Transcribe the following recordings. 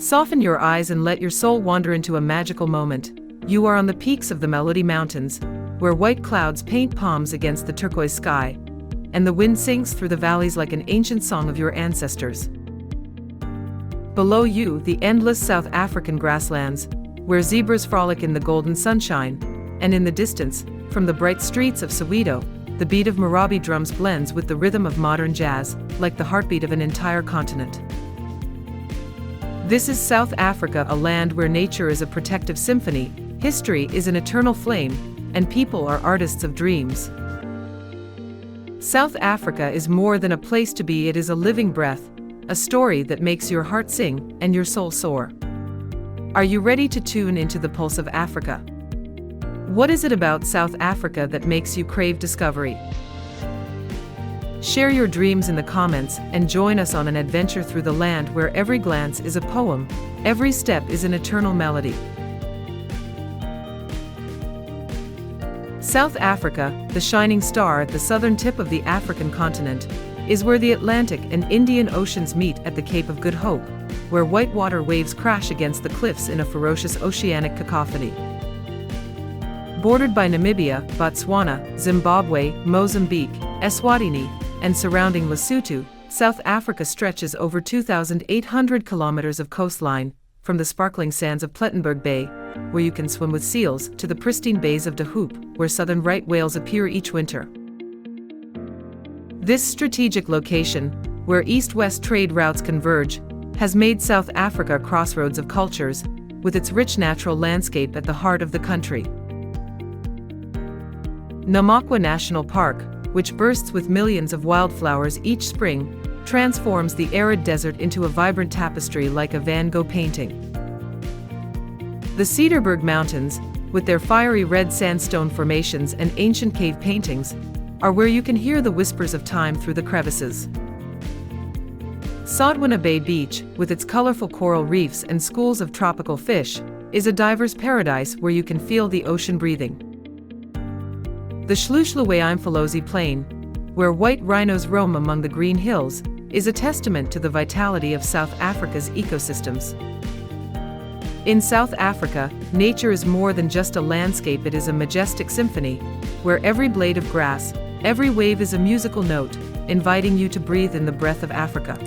Soften your eyes and let your soul wander into a magical moment. You are on the peaks of the Melody Mountains, where white clouds paint palms against the turquoise sky, and the wind sings through the valleys like an ancient song of your ancestors. Below you, the endless South African grasslands, where zebras frolic in the golden sunshine, and in the distance, from the bright streets of Soweto, the beat of Marabi drums blends with the rhythm of modern jazz, like the heartbeat of an entire continent. This is South Africa, a land where nature is a protective symphony, history is an eternal flame, and people are artists of dreams. South Africa is more than a place to be, it is a living breath, a story that makes your heart sing and your soul soar. Are you ready to tune into the pulse of Africa? What is it about South Africa that makes you crave discovery? Share your dreams in the comments and join us on an adventure through the land where every glance is a poem, every step is an eternal melody. South Africa, the shining star at the southern tip of the African continent, is where the Atlantic and Indian Oceans meet at the Cape of Good Hope, where whitewater waves crash against the cliffs in a ferocious oceanic cacophony. Bordered by Namibia, Botswana, Zimbabwe, Mozambique, Eswatini, and surrounding Lesotho, South Africa stretches over 2,800 kilometers of coastline, from the sparkling sands of Plettenberg Bay, where you can swim with seals, to the pristine bays of De Hoop, where southern right whales appear each winter. This strategic location, where east-west trade routes converge, has made South Africa a crossroads of cultures, with its rich natural landscape at the heart of the country. Namakwa National Park, which bursts with millions of wildflowers each spring, transforms the arid desert into a vibrant tapestry like a Van Gogh painting. The Cederberg Mountains, with their fiery red sandstone formations and ancient cave paintings, are where you can hear the whispers of time through the crevices. Sodwana Bay Beach, with its colorful coral reefs and schools of tropical fish, is a diver's paradise where you can feel the ocean breathing. The Shlushluwe-Imfolozi Plain, where white rhinos roam among the green hills, is a testament to the vitality of South Africa's ecosystems. In South Africa, nature is more than just a landscape, it is a majestic symphony, where every blade of grass, every wave is a musical note, inviting you to breathe in the breath of Africa.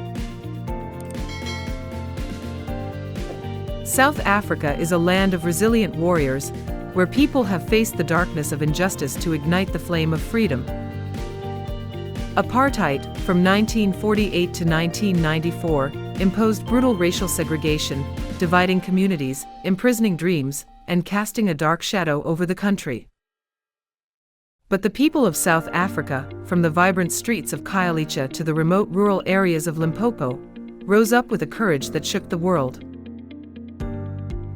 South Africa is a land of resilient warriors, where people have faced the darkness of injustice to ignite the flame of freedom. Apartheid, from 1948 to 1994, imposed brutal racial segregation, dividing communities, imprisoning dreams, and casting a dark shadow over the country. But the people of South Africa, from the vibrant streets of Khayelitsha to the remote rural areas of Limpopo, rose up with a courage that shook the world.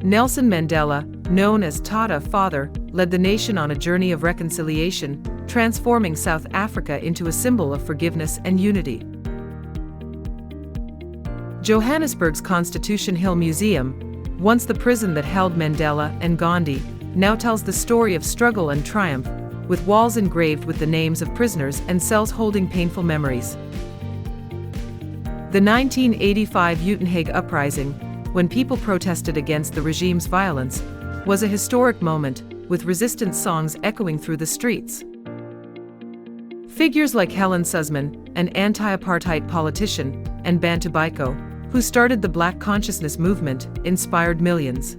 Nelson Mandela, known as Tata Father, led the nation on a journey of reconciliation, transforming South Africa into a symbol of forgiveness and unity. Johannesburg's Constitution Hill Museum, once the prison that held Mandela and Gandhi, now tells the story of struggle and triumph, with walls engraved with the names of prisoners and cells holding painful memories. The 1985 Uitenhage uprising, when people protested against the regime's violence, was a historic moment, with resistance songs echoing through the streets. Figures like Helen Suzman, an anti-apartheid politician, and Bantu Biko, who started the Black consciousness movement, inspired millions.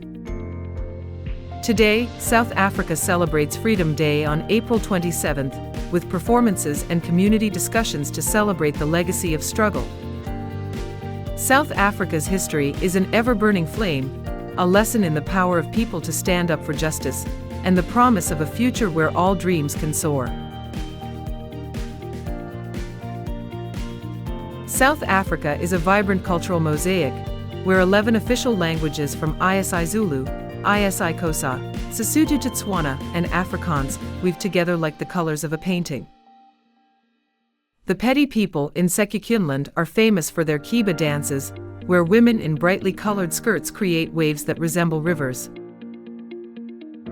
Today, South Africa celebrates Freedom Day on April 27th, with performances and community discussions to celebrate the legacy of struggle. South Africa's history is an ever-burning flame, a lesson in the power of people to stand up for justice, and the promise of a future where all dreams can soar. South Africa is a vibrant cultural mosaic, where 11 official languages from isiZulu, isiXhosa, Sesotho to Tswana, and Afrikaans weave together like the colors of a painting. The Pedi people in Sekhukhune are famous for their Kiba dances, where women in brightly colored skirts create waves that resemble rivers.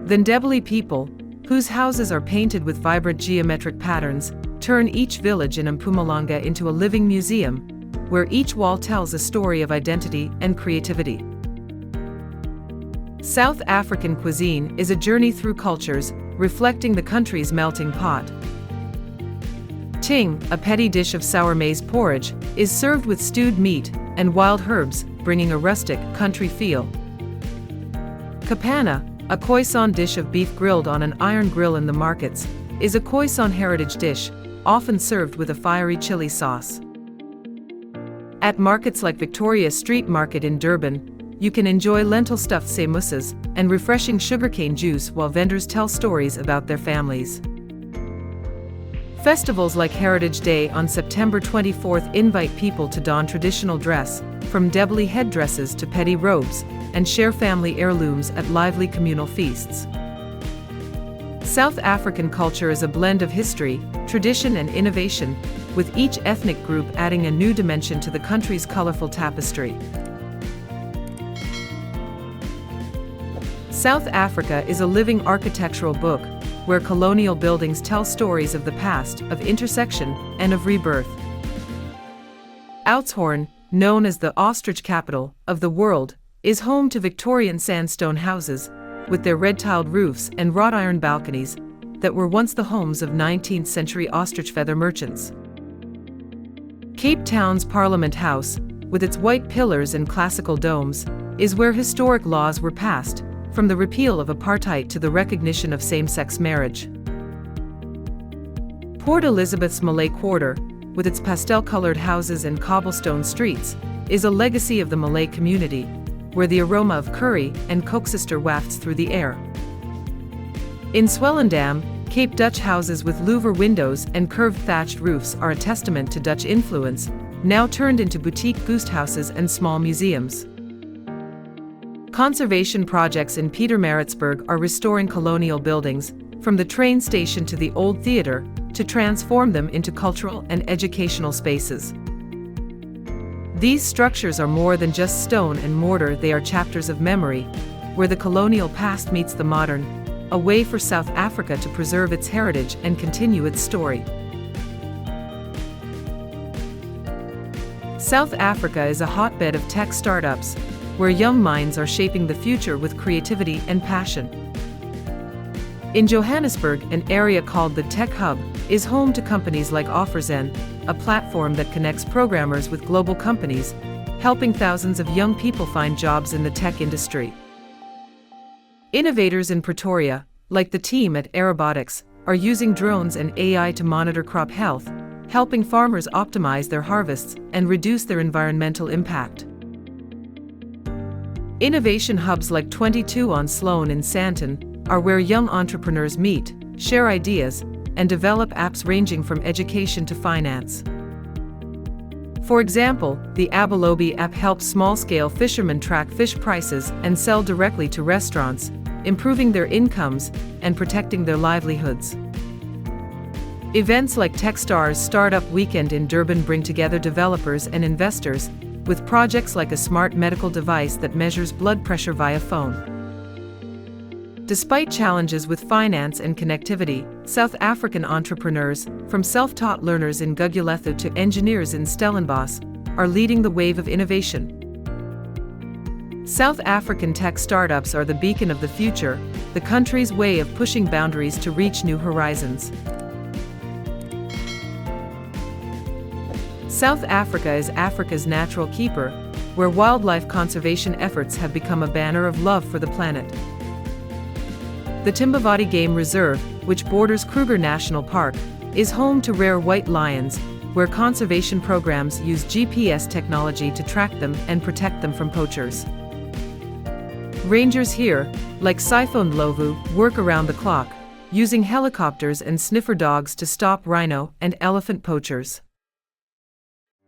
The Ndebele people, whose houses are painted with vibrant geometric patterns, turn each village in Mpumalanga into a living museum, where each wall tells a story of identity and creativity. South African cuisine is a journey through cultures, reflecting the country's melting pot. Ting, a petty dish of sour maize porridge, is served with stewed meat and wild herbs, bringing a rustic, country feel. Kapana, a Khoisan dish of beef grilled on an iron grill in the markets, is a Khoisan heritage dish, often served with a fiery chili sauce. At markets like Victoria Street Market in Durban, you can enjoy lentil-stuffed samosas and refreshing sugarcane juice while vendors tell stories about their families. Festivals like Heritage Day on September 24th invite people to don traditional dress, from Debali headdresses to petty robes, and share family heirlooms at lively communal feasts. South African culture is a blend of history, tradition and innovation, with each ethnic group adding a new dimension to the country's colorful tapestry. South Africa is a living architectural book, where colonial buildings tell stories of the past, of intersection, and of rebirth. Oudtshoorn, known as the ostrich capital of the world, is home to Victorian sandstone houses, with their red-tiled roofs and wrought iron balconies, that were once the homes of 19th-century ostrich feather merchants. Cape Town's Parliament House, with its white pillars and classical domes, is where historic laws were passed, from the repeal of apartheid to the recognition of same-sex marriage. Port Elizabeth's Malay Quarter, with its pastel-colored houses and cobblestone streets, is a legacy of the Malay community, where the aroma of curry and koeksister wafts through the air. In Swellendam, Cape Dutch houses with louver windows and curved thatched roofs are a testament to Dutch influence, now turned into boutique guesthouses and small museums. Conservation projects in Pietermaritzburg are restoring colonial buildings, from the train station to the old theater, to transform them into cultural and educational spaces. These structures are more than just stone and mortar, they are chapters of memory, where the colonial past meets the modern, a way for South Africa to preserve its heritage and continue its story. South Africa is a hotbed of tech startups, where young minds are shaping the future with creativity and passion. In Johannesburg, an area called the Tech Hub is home to companies like OfferZen, a platform that connects programmers with global companies, helping thousands of young people find jobs in the tech industry. Innovators in Pretoria, like the team at Aerobotics, are using drones and AI to monitor crop health, helping farmers optimize their harvests and reduce their environmental impact. Innovation hubs like 22 on Sloan in Sandton are where young entrepreneurs meet, share ideas, and develop apps ranging from education to finance. For example, the Abelobi app helps small-scale fishermen track fish prices and sell directly to restaurants, improving their incomes and protecting their livelihoods. Events like Techstars Startup Weekend in Durban bring together developers and investors, with projects like a smart medical device that measures blood pressure via phone. Despite challenges with finance and connectivity, South African entrepreneurs, from self-taught learners in Gugulethu to engineers in Stellenbosch, are leading the wave of innovation. South African tech startups are the beacon of the future, the country's way of pushing boundaries to reach new horizons. South Africa is Africa's natural keeper, where wildlife conservation efforts have become a banner of love for the planet. The Timbavati Game Reserve, which borders Kruger National Park, is home to rare white lions, where conservation programs use GPS technology to track them and protect them from poachers. Rangers here, like Siphon Lovu, work around the clock, using helicopters and sniffer dogs to stop rhino and elephant poachers.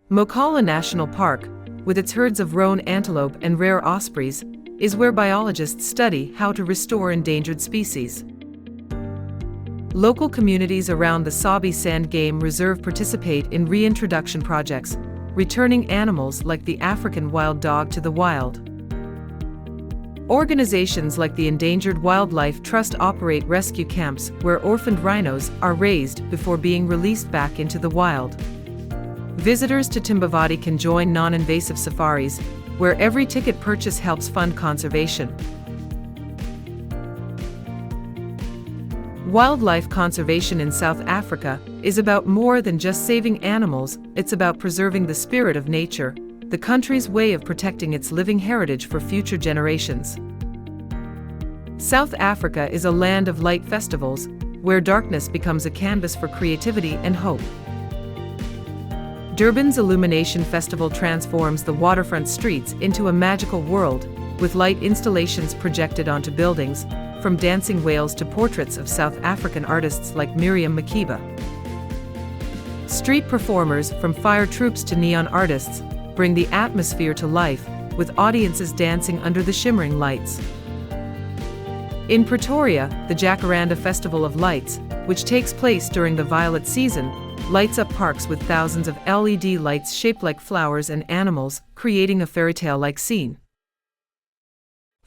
Mokala National Park, with its herds of roan antelope and rare ospreys, is where biologists study how to restore endangered species. Local communities around the Sabi Sand Game Reserve participate in reintroduction projects, returning animals like the African wild dog to the wild. Organizations like the Endangered Wildlife Trust operate rescue camps where orphaned rhinos are raised before being released back into the wild. Visitors to Timbavati can join non-invasive safaris, where every ticket purchase helps fund conservation. Wildlife conservation in South Africa is about more than just saving animals, it's about preserving the spirit of nature, the country's way of protecting its living heritage for future generations. South Africa is a land of light festivals, where darkness becomes a canvas for creativity and hope. Durban's Illumination Festival transforms the waterfront streets into a magical world, with light installations projected onto buildings, from dancing whales to portraits of South African artists like Miriam Makeba. Street performers, from fire troops to neon artists, bring the atmosphere to life, with audiences dancing under the shimmering lights. In Pretoria, the Jacaranda Festival of Lights, which takes place during the violet season, lights up parks with thousands of LED lights shaped like flowers and animals, creating a fairy tale-like scene.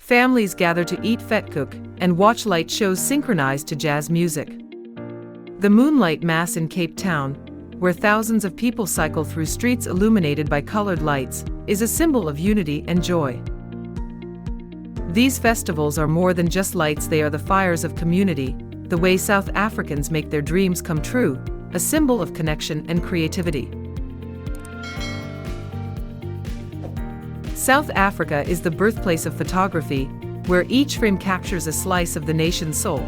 Families gather to eat vetkoek and watch light shows synchronized to jazz music. The Moonlight Mass in Cape Town, where thousands of people cycle through streets illuminated by colored lights, is a symbol of unity and joy. These festivals are more than just lights, they are the fires of community, the way South Africans make their dreams come true, a symbol of connection and creativity. South Africa is the birthplace of photography, where each frame captures a slice of the nation's soul.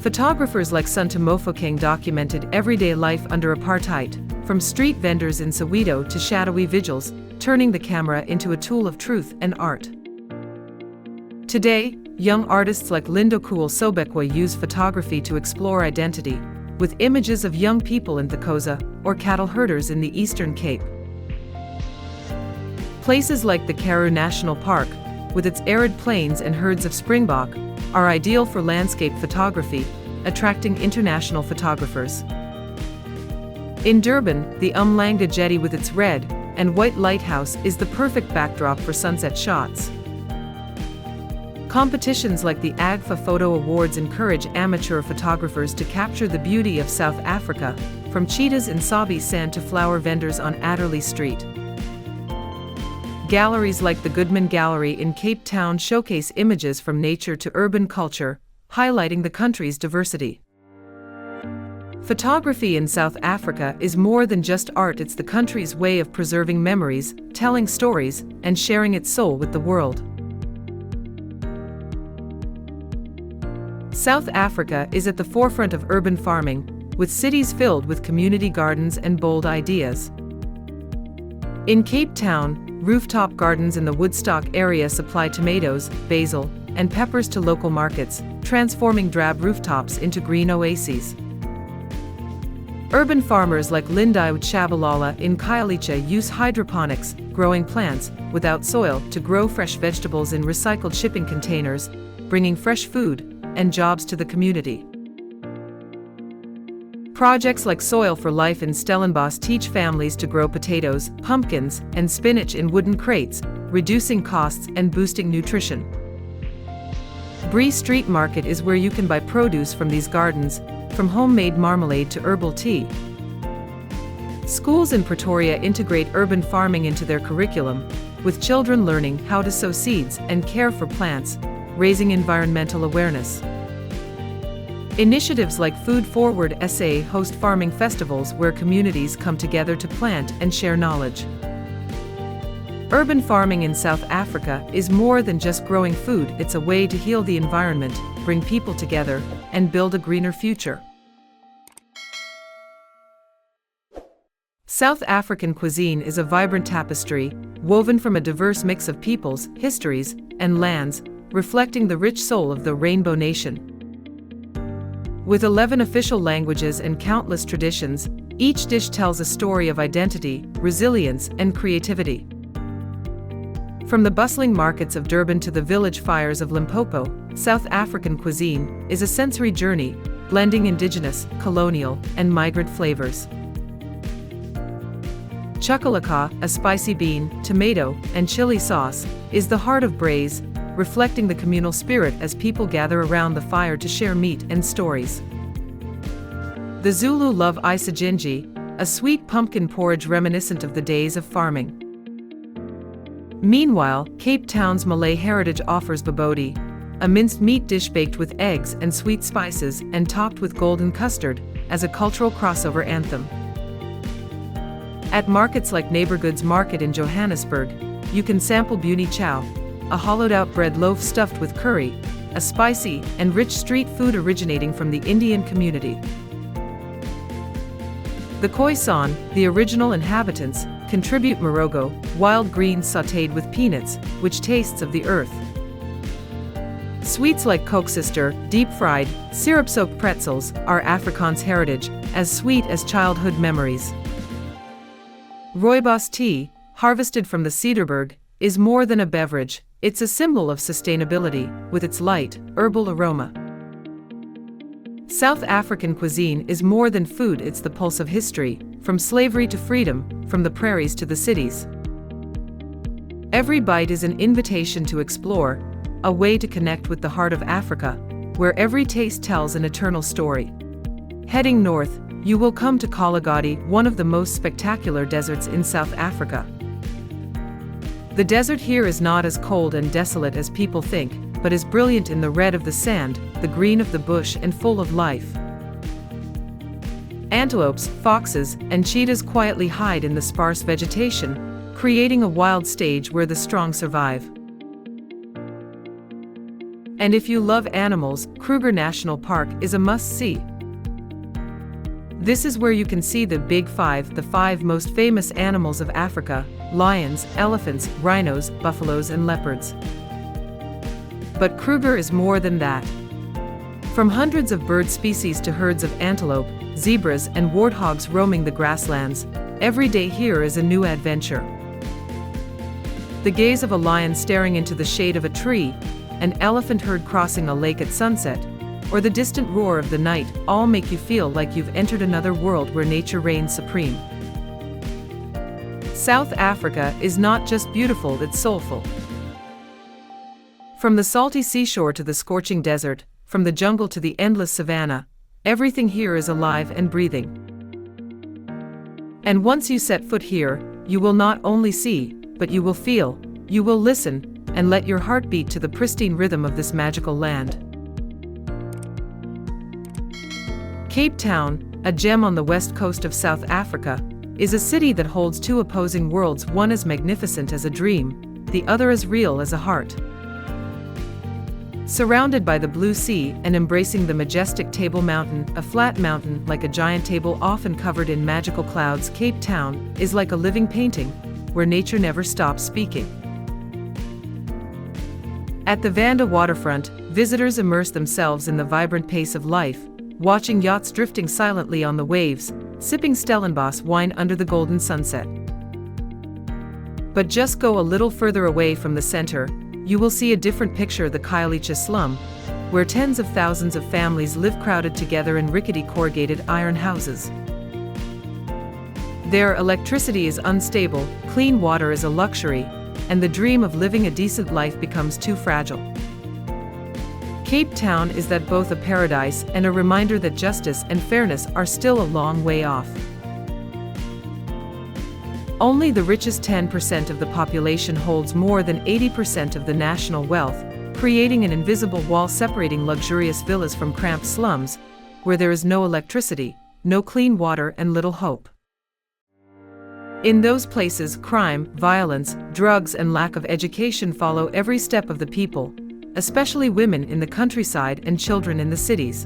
Photographers like Sunta Mofokeng documented everyday life under apartheid, from street vendors in Soweto to shadowy vigils, turning the camera into a tool of truth and art. Today, young artists like Lindo Kool Sobekwa use photography to explore identity, with images of young people in Thokoza or cattle herders in the Eastern Cape. Places like the Karoo National Park, with its arid plains and herds of springbok, are ideal for landscape photography, attracting international photographers. In Durban, the Umhlanga Jetty with its red and white lighthouse is the perfect backdrop for sunset shots. Competitions like the AGFA Photo Awards encourage amateur photographers to capture the beauty of South Africa, from cheetahs in Sabi Sand to flower vendors on Adderley Street. Galleries like the Goodman Gallery in Cape Town showcase images from nature to urban culture, highlighting the country's diversity. Photography in South Africa is more than just art, it's the country's way of preserving memories, telling stories, and sharing its soul with the world. South Africa is at the forefront of urban farming, with cities filled with community gardens and bold ideas. In Cape Town, rooftop gardens in the Woodstock area supply tomatoes, basil, and peppers to local markets, transforming drab rooftops into green oases. Urban farmers like Lindai Chabalala in Khayelitsha use hydroponics, growing plants without soil to grow fresh vegetables in recycled shipping containers, bringing fresh food and jobs to the community. Projects like Soil for Life in Stellenbosch teach families to grow potatoes, pumpkins, and spinach in wooden crates, reducing costs and boosting nutrition. Bree Street Market is where you can buy produce from these gardens, from homemade marmalade to herbal tea. Schools in Pretoria integrate urban farming into their curriculum, with children learning how to sow seeds and care for plants, raising environmental awareness. Initiatives like Food Forward SA host farming festivals where communities come together to plant and share knowledge. Urban farming in South Africa is more than just growing food, it's a way to heal the environment, bring people together, and build a greener future. South African cuisine is a vibrant tapestry, woven from a diverse mix of peoples, histories, and lands, reflecting the rich soul of the Rainbow Nation. With 11 official languages and countless traditions, each dish tells a story of identity, resilience, and creativity. From the bustling markets of Durban to the village fires of Limpopo, South African cuisine is a sensory journey, blending indigenous, colonial, and migrant flavors. Chakalaka, a spicy bean, tomato, and chili sauce, is the heart of braais, reflecting the communal spirit as people gather around the fire to share meat and stories. The Zulu love isajinji, a sweet pumpkin porridge reminiscent of the days of farming. Meanwhile, Cape Town's Malay heritage offers babodi, a minced meat dish baked with eggs and sweet spices and topped with golden custard, as a cultural crossover anthem. At markets like Neighborgoods Market in Johannesburg, you can sample Buni chow, a hollowed-out bread loaf stuffed with curry, a spicy and rich street food originating from the Indian community. The Khoisan, the original inhabitants, contribute morogo, wild greens sautéed with peanuts, which tastes of the earth. Sweets like koeksister, deep-fried, syrup-soaked pretzels, are Afrikaans heritage, as sweet as childhood memories. Rooibos tea, harvested from the Cederberg, is more than a beverage, it's a symbol of sustainability, with its light, herbal aroma. South African cuisine is more than food, it's the pulse of history, from slavery to freedom, from the prairies to the cities. Every bite is an invitation to explore, a way to connect with the heart of Africa, where every taste tells an eternal story. Heading north, you will come to Kalahari, one of the most spectacular deserts in South Africa. The desert here is not as cold and desolate as people think, but is brilliant in the red of the sand, the green of the bush, and full of life. Antelopes, foxes, and cheetahs quietly hide in the sparse vegetation, creating a wild stage where the strong survive. And if you love animals, Kruger National Park is a must-see. This is where you can see the Big Five, the 5 most famous animals of Africa: lions, elephants, rhinos, buffaloes, and leopards. But Kruger is more than that. From hundreds of bird species to herds of antelope, zebras, and warthogs roaming the grasslands, every day here is a new adventure. The gaze of a lion staring into the shade of a tree, an elephant herd crossing a lake at sunset, or the distant roar of the night, all make you feel like you've entered another world where nature reigns supreme. South Africa is not just beautiful, it's soulful. From the salty seashore to the scorching desert, from the jungle to the endless savanna, everything here is alive and breathing. And once you set foot here, you will not only see, but you will feel, you will listen, and let your heart beat to the pristine rhythm of this magical land. Cape Town, a gem on the west coast of South Africa, is a city that holds 2 opposing worlds, one as magnificent as a dream, the other as real as a heart. Surrounded by the blue sea and embracing the majestic Table Mountain, a flat mountain like a giant table often covered in magical clouds, Cape Town is like a living painting, where nature never stops speaking. At the Vanda waterfront, visitors immerse themselves in the vibrant pace of life, watching yachts drifting silently on the waves, sipping Stellenbosch wine under the golden sunset. But just go a little further away from the center, you will see a different picture: the Khayelitsha slum, where tens of thousands of families live crowded together in rickety corrugated iron houses. There, electricity is unstable, clean water is a luxury, and the dream of living a decent life becomes too fragile. Cape Town is that both a paradise and a reminder that justice and fairness are still a long way off. Only the richest 10% of the population holds more than 80% of the national wealth, creating an invisible wall separating luxurious villas from cramped slums, where there is no electricity, no clean water, and little hope. In those places, crime, violence, drugs, and lack of education follow every step of the people, especially women in the countryside and children in the cities.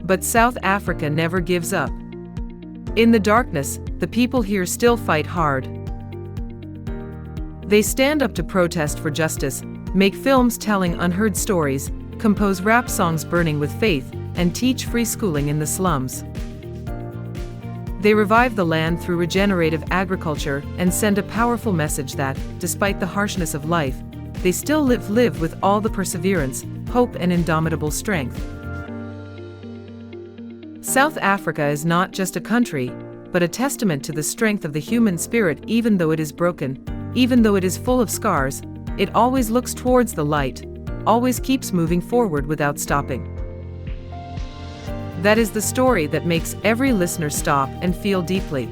But South Africa never gives up. In the darkness, the people here still fight hard. They stand up to protest for justice, make films telling unheard stories, compose rap songs burning with faith, and teach free schooling in the slums. They revive the land through regenerative agriculture and send a powerful message that, despite the harshness of life, they still live with all the perseverance, hope, and indomitable strength. South Africa is not just a country, but a testament to the strength of the human spirit. Even though it is broken, even though it is full of scars, it always looks towards the light, always keeps moving forward without stopping. That is the story that makes every listener stop and feel deeply.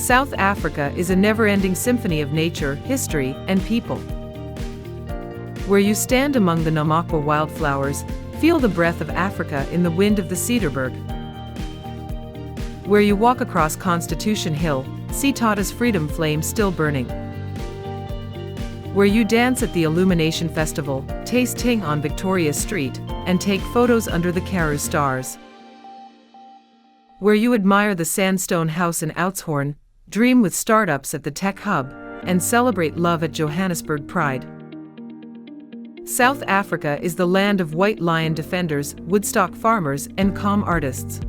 South Africa is a never-ending symphony of nature, history, and people. Where you stand among the Namakwa wildflowers, feel the breath of Africa in the wind of the Cedarburg. Where you walk across Constitution Hill, see Tata's freedom flame still burning. Where you dance at the Illumination Festival, taste ting on Victoria Street, and take photos under the Karoo stars. Where you admire the sandstone house in Oudtshoorn, dream with startups at the Tech Hub, and celebrate love at Johannesburg Pride. South Africa is the land of white lion defenders, Woodstock farmers, and calm artists.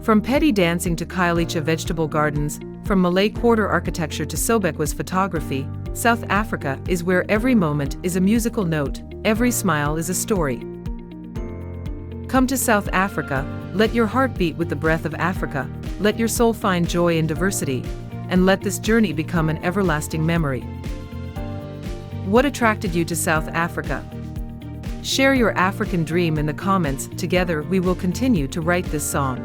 From petty dancing to Khayelitsha vegetable gardens, from Malay Quarter architecture to Sobekwa's photography, South Africa is where every moment is a musical note, every smile is a story. Come to South Africa, let your heart beat with the breath of Africa, let your soul find joy in diversity, and let this journey become an everlasting memory. What attracted you to South Africa? Share your African dream in the comments. Together we will continue to write this song.